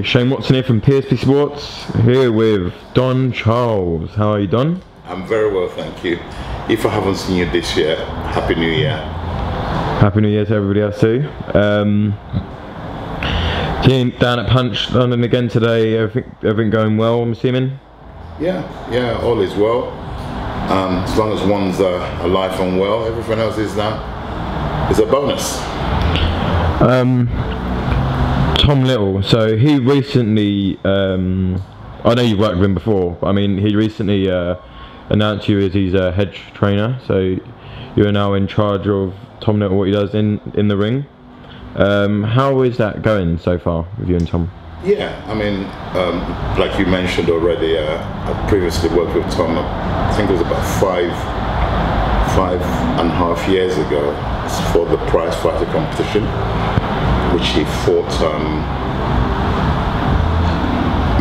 Shane Watson here from PSP Sports, here with Don Charles. How are you, Don? I'm very well, thank you. If I haven't seen you this year, Happy New Year. Happy New Year to everybody else too. Down at Punch London again today, everything going well, I'm assuming? Yeah, all is well. As long as one's alive and well, everything else is a bonus. Tom Little, so he recently, I know you've worked with him before, but I mean he recently announced you as his head trainer, so you're now in charge of Tom Little, what he does in the ring. How is that going so far with you and Tom? Yeah, I mean, like you mentioned already, I previously worked with Tom, I think it was about five and a half years ago, for the prize fighter competition, which he fought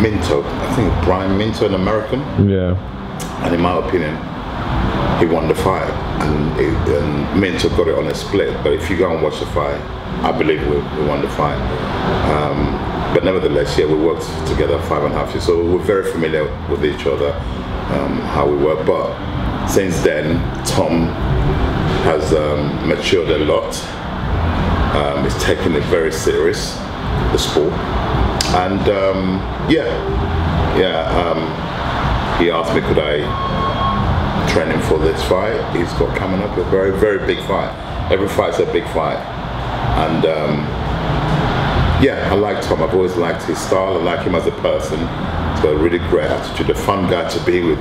Minto, I think Brian Minto, an American. Yeah. And in my opinion, he won the fight, and Minto got it on a split. But if you go and watch the fight, I believe we won the fight. But nevertheless, yeah, we worked together 5.5 years, so we're very familiar with each other, how we work. But since then, Tom has matured a lot. He's taken it very serious, the sport, and he asked me could I train him for this fight. He's got coming up a very, very big fight. Every fight's a big fight, and I like Tom. I've always liked his style. I like him as a person. He's got a really great attitude, a fun guy to be with,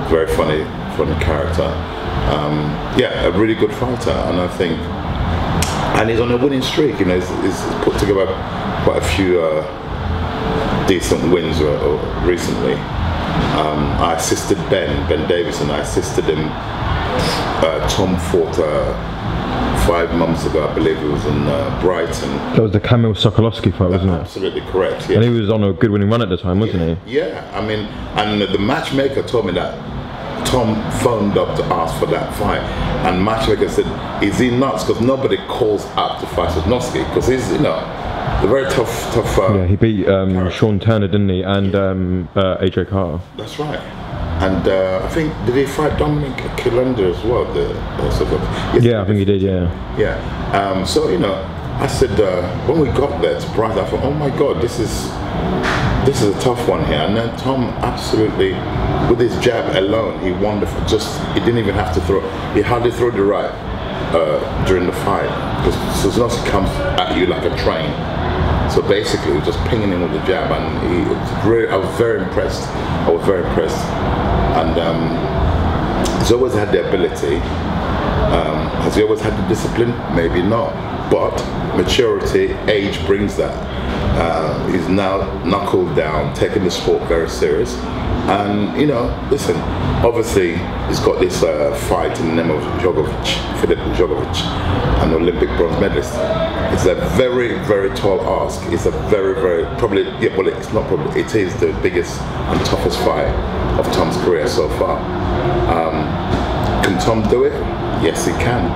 very funny character. A really good fighter, and I think, and he's on a winning streak. You know, he's put together quite a few decent wins recently. I assisted Ben Davison. I assisted him. Tom fought 5 months ago, I believe it was in Brighton. That was the Kamil Sokolowski fight, wasn't it? Absolutely correct. Yeah. And he was on a good winning run at the time, wasn't he? Yeah, I mean, and the matchmaker told me that Tom phoned up to ask for that fight, and matchmaker said, "Is he nuts?" Because nobody calls up to fight Sosnowski, because he's, you know, a very tough. Yeah, he beat Sean Turner, didn't he? And AJ Carter. That's right. And I think, did he fight Dominic Kilender as well? I think he did. Yeah. So you know, I said when we got there to Brighton, I thought, oh my God, this is a tough one here. And then Tom absolutely, with his jab alone, he won the. He didn't even have to throw. He hardly threw the right during the fight, because Sosnowski comes at you like a train. So basically, he was just pinging him with the jab, and I was very impressed. And he's always had the ability. Has he always had the discipline? Maybe not. But maturity, age brings that. He's now knuckled down, taking the sport very serious. And you know, listen, obviously he's got this fight in the name of Filip Hrgovic, an Olympic bronze medalist. It's a very, very tall ask. It's a very, very, it's not probably, it is the biggest and toughest fight of Tom's career so far. Can Tom do it? Yes, he can.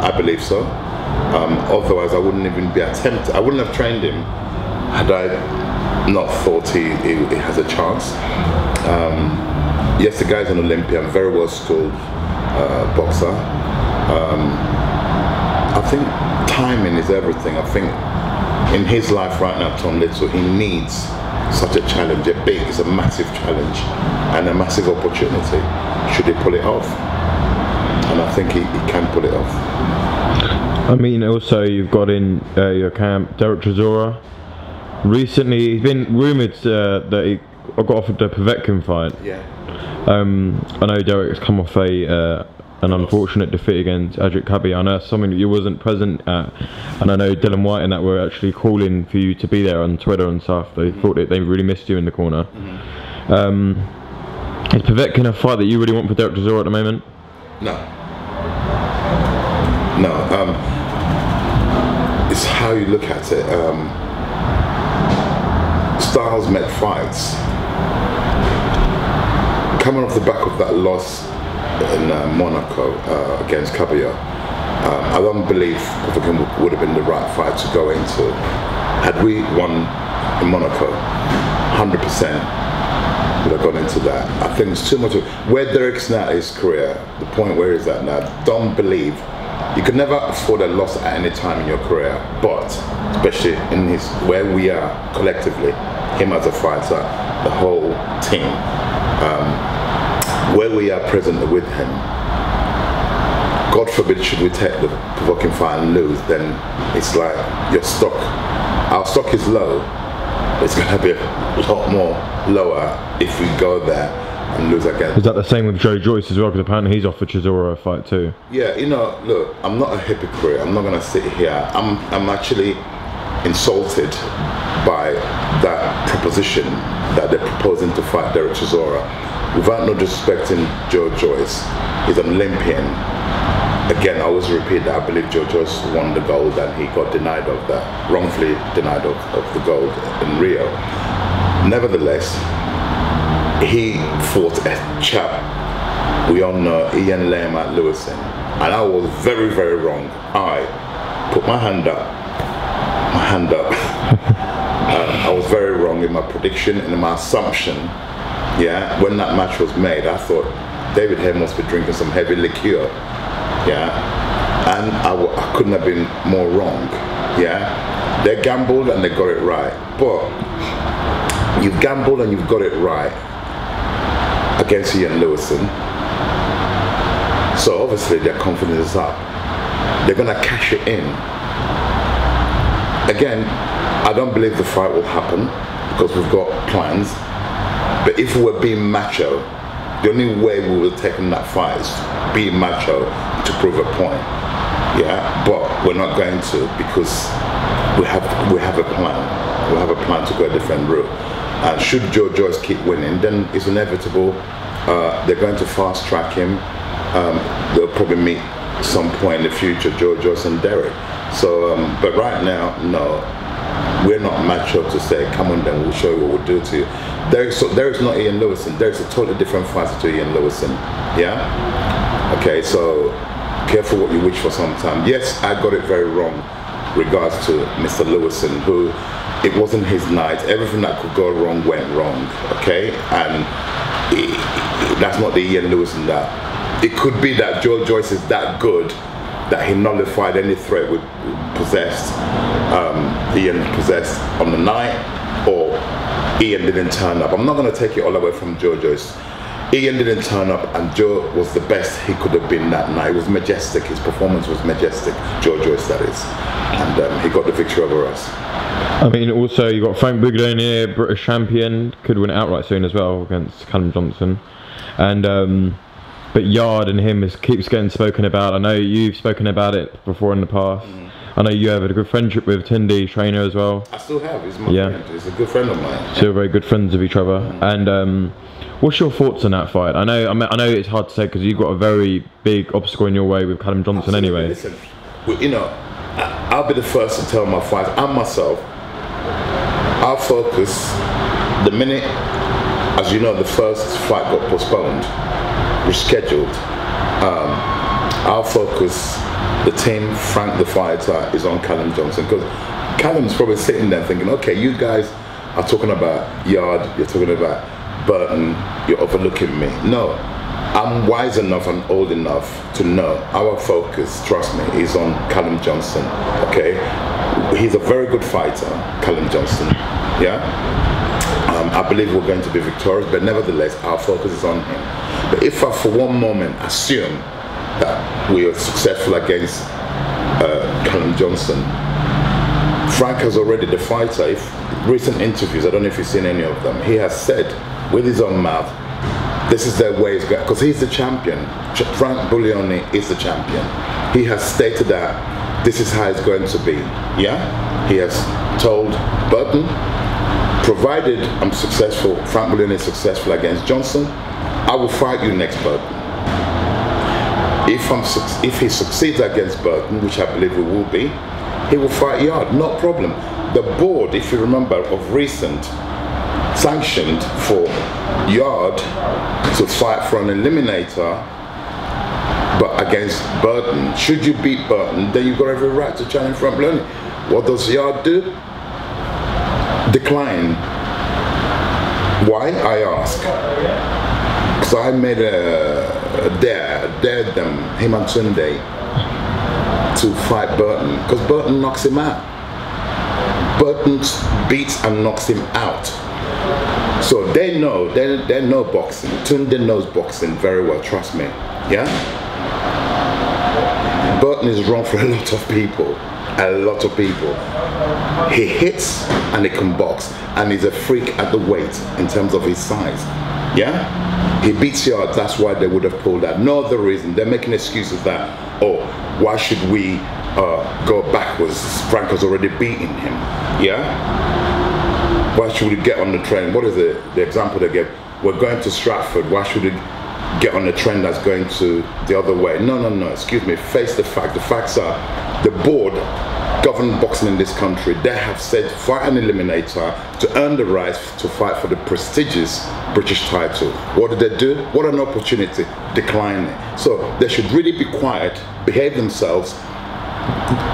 I believe so. Otherwise, I wouldn't even be attempted. I wouldn't have trained him had I not thought he has a chance. Yes, the guy's an Olympian, very well schooled boxer. I think timing is everything. I think in his life right now, Tom Little, he needs such a challenge. It's a massive challenge and a massive opportunity. Should he pull it off? And I think he can pull it off. I mean, also you've got in your camp Hrgovic Chisora. Recently, he's been rumoured that he got offered the Povetkin fight. Yeah. I know Derek's come off an unfortunate defeat against Adric Kabi. I know that's something that you wasn't present at, and I know Dylan White and that were actually calling for you to be there on Twitter and stuff. They thought that they really missed you in the corner. Is Povetkin a fight that you really want for Hrgovic Chisora at the moment? No. It's how you look at it. Styles make fights. Coming off the back of that loss in Monaco against Caballero, I don't believe Povetkin would have been the right fight to go into. Had we won in Monaco, 100% would have gone into that. I think it's too much of where Derek's now in his career, the point where he's at now. Don't believe you could never afford a loss at any time in your career, but especially in his where we are collectively, him as a fighter, the whole team, where we are present with him. God forbid should we take the provoking fight and lose, then it's like your stock, our stock is low, but it's going to be a lot more lower if we go there and lose again. Is that the same with Joe Joyce as well? Because apparently he's offered Chisora a fight too. Yeah, you know, look, I'm not a hypocrite. I'm not going to sit here. I'm actually insulted by that proposition that they're proposing to fight Derek Chisora. Without no disrespecting Joe Joyce, he's an Olympian. Again, I always repeat that I believe Joe Joyce won the gold and he got denied of that, wrongfully denied of the gold in Rio. Nevertheless, he fought a chap we all know, Ian Lehman Lewison, and I was very, very wrong. I put my hand up. I was very wrong in my prediction and in my assumption. Yeah, when that match was made, I thought David Haye must be drinking some heavy liqueur. Yeah, and I couldn't have been more wrong. Yeah, they gambled and they got it right. But you've gambled and you've got it right against Ian Lewison. So obviously their confidence is up. They're gonna cash it in. Again, I don't believe the fight will happen because we've got plans. But if we were being macho, the only way we would have taken that fight is being macho to prove a point. Yeah, but we're not going to because we have a plan. We have a plan to go a different route. And should Joe Joyce keep winning, then it's inevitable. They're going to fast track him. They'll probably meet some point in the future, Joe Joyce and Derek. So, but right now, no, we're not macho to say, come on, then we'll show you what we'll do to you. Derek's not Ian Lewison. Derek's a totally different fighter to Ian Lewison. Yeah. Okay, so careful what you wish for sometimes. Yes, I got it very wrong regards to Mr. Lewison, who it wasn't his night. Everything that could go wrong went wrong. Okay, and that's not the Ian Lewison that. It could be that Joe Joyce is that good that he nullified any threat we possessed. Ian possessed on the night, or Ian didn't turn up. I'm not going to take it all away from Joe Joyce. Ian didn't turn up, and Joe was the best he could have been that night. It was majestic. His performance was majestic. Joe Joyce, that is, and he got the victory over us. I mean, also you got Frank Buglioni, British champion, could win outright soon as well against Callum Johnson, and but Yard and him keeps getting spoken about. I know you've spoken about it before in the past. I know you have a good friendship with Tindy, trainer as well. I still have. He's my friend. He's a good friend of mine. So you're very good friends of each other. And what's your thoughts on that fight? I know it's hard to say because you've got a very big obstacle in your way with Callum Johnson. Absolutely. Anyway. Listen, you know, I'll be the first to tell my fight and myself. Our focus, the minute, as you know, the first fight got postponed, rescheduled. Our focus, the team, Frank the fighter, is on Callum Johnson, because Callum's probably sitting there thinking, okay, you guys are talking about Yard, you're talking about Burton, you're overlooking me. No, I'm wise enough and old enough to know our focus, trust me, is on Callum Johnson. Okay, he's a very good fighter, Callum Johnson. Yeah, I believe we're going to be victorious, but nevertheless, our focus is on him. But if I, for one moment, assume that we are successful against Callum Johnson, Frank has already, the fighter, if recent interviews, I don't know if you've seen any of them, he has said with his own mouth, this is the way it's going, because he's the champion. Frank Buglioni is the champion. He has stated that this is how it's going to be. Yeah, he has told Burton, provided I'm successful, Frank Buglioni is successful against Johnson, I will fight you next, Burton. If he succeeds against Burton, which I believe he will be, he will fight Yard, no problem. The board, if you remember, of recent, sanctioned for Yard to fight for an eliminator, but against Burton. Should you beat Burton, then you've got every right to challenge Frank Buglioni. What does Yard do? decline. Why, I ask? Because I made dared them, him and Sunday, to fight Burton, because Burton knocks him out. Burton beats and knocks him out. So they know boxing. Tunde knows boxing very well, trust me. Yeah? Burton is wrong for a lot of people. A lot of people. He hits and he can box, and he's a freak at the weight in terms of his size. Yeah? He beats you out, that's why they would have pulled out. No other reason. They're making excuses that, oh, why should we go backwards? Frank has already beaten him. Yeah? Why should we get on the train? What is the example they gave? We're going to Stratford. Why should we get on the train that's going to the other way? No, excuse me. Face the fact. The facts are, the board governing boxing in this country, they have said fight an eliminator to earn the right to fight for the prestigious British title. What did they do? What an opportunity. Decline it. So they should really be quiet, behave themselves.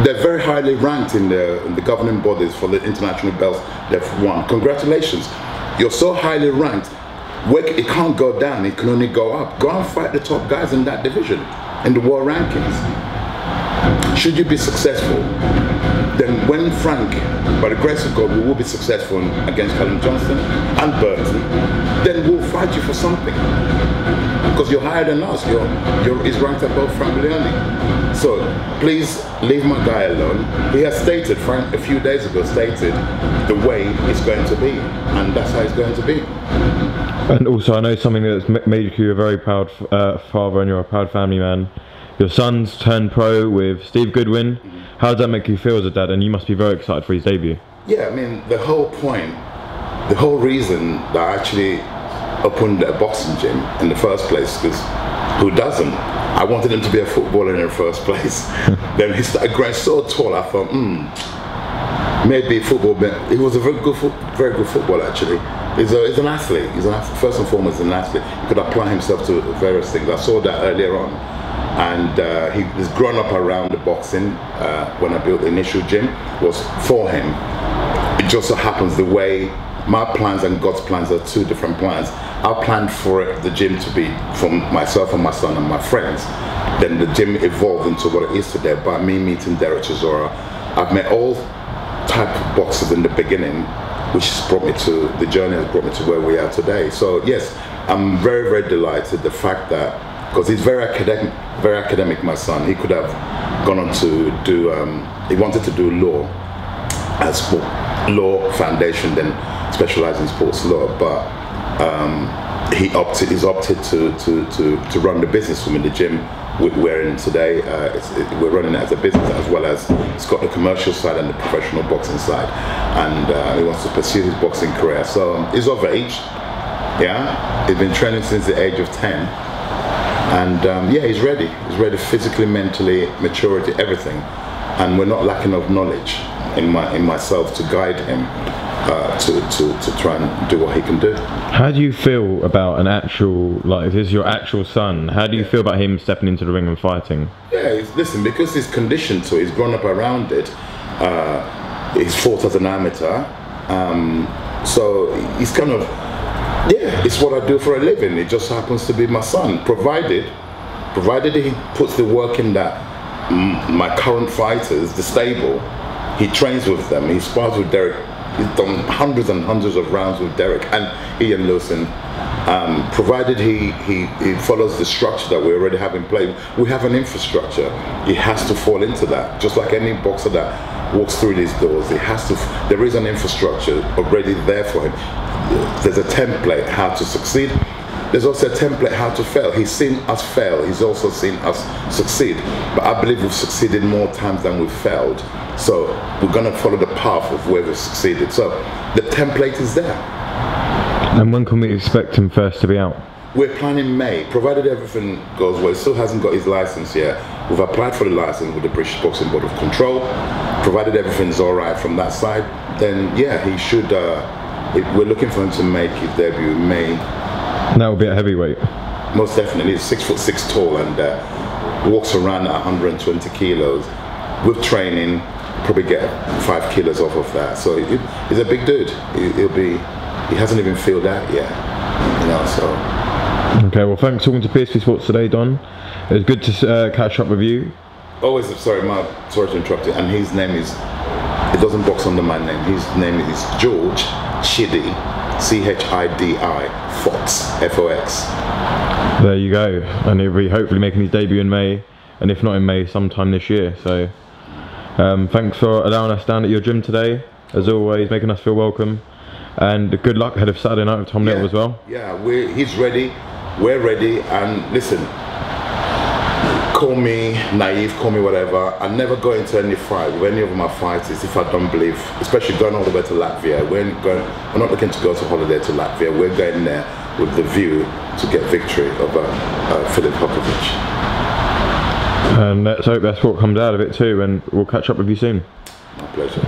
They're very highly ranked in the governing bodies for the international belts they've won. Congratulations. You're so highly ranked. It can't go down, it can only go up. Go and fight the top guys in that division, in the world rankings. Should you be successful, then when Frank, by the grace of God, we will be successful against Callum Johnson and Burton, then we'll fight you for something. Because you're higher than us, he's ranked above Frank Buglioni. So please leave my guy alone. He has stated, Frank a few days ago stated the way it's going to be, and that's how it's going to be. And also I know something that's made you a very proud father, and you're a proud family man. Your son's turned pro with Steve Goodwin. How does that make you feel as a dad? And you must be very excited for his debut. Yeah, I mean, the whole point, the whole reason that I actually opened a boxing gym in the first place, because who doesn't? I wanted him to be a footballer in the first place. Then he started growing so tall, I thought, maybe football, he was a very good footballer actually. He's an athlete. First and foremost, an athlete. He could apply himself to various things. I saw that earlier on. And he's grown up around the boxing. When I built the initial gym, was for him. It just so happens the way my plans and God's plans are two different plans. I planned for the gym to be for myself and my son and my friends. Then the gym evolved into what it is today by me meeting Hrgovic Chisora. I've met all type of boxers in the beginning, which has brought me to, the journey has brought me to where we are today. So yes, I'm very, very delighted the fact that, because he's very academic, my son. He could have gone on to do, he wanted to do law, as law foundation, then specialize in sports law, but he's opted to run the business from in the gym we're in today. We're running it as a business, as well as it's got the commercial side and the professional boxing side, and he wants to pursue his boxing career. So he's of age, yeah, he's been training since the age of 10. And yeah, he's ready physically, mentally, maturity, everything. And we're not lacking of knowledge in myself to guide him to try and do what he can do. How do you feel about an actual, like, if this is your actual son, how do you feel about him stepping into the ring and fighting? Yeah, listen, because he's conditioned to it, he's grown up around it, he's fought as an amateur, so he's kind of, yeah, it's what I do for a living. It just happens to be my son, provided he puts the work in that my current fighters, the stable, he trains with them, he spars with Derek. He's done hundreds and hundreds of rounds with Derek and Ian Lewson. Provided he follows the structure that we already have in place. We have an infrastructure. He has to fall into that. Just like any boxer that walks through these doors, there is an infrastructure already there for him. There's a template how to succeed. There's also a template how to fail. He's seen us fail. He's also seen us succeed. But I believe we've succeeded more times than we've failed. So we're going to follow the path of where we've succeeded. So the template is there. And when can we expect him first to be out? We're planning May, provided everything goes well. He still hasn't got his license yet. We've applied for the license with the British Boxing Board of Control. Provided everything's all right from that side, then yeah, he should. We're looking for him to make his debut in May. And that will be at heavyweight? Most definitely. He's 6'6" tall and walks around at 120 kilos with training. probably get 5 kilos off of that. So he's a big dude. He hasn't even filled out yet, you know. So. Okay, well, thanks for talking to PSV Sports today, Don. It was good to catch up with you. Sorry to interrupt you. And his name is, it doesn't box under my name. His name is George Chidi, Chidi Fox, Fox. There you go. And he'll be hopefully making his debut in May, and if not in May, sometime this year. So thanks for allowing us down at your gym today, as always, making us feel welcome. And good luck ahead of Saturday night with Tom Little as well. Yeah, he's ready, we're ready, and listen, call me naive, call me whatever. I never go into any fight with any of my fighters if I don't believe, especially going all the way to Latvia. We're not looking to go to holiday to Latvia. We're going there with the view to get victory over Filip Hrgovic. And let's hope that's what comes out of it too, and we'll catch up with you soon. My pleasure.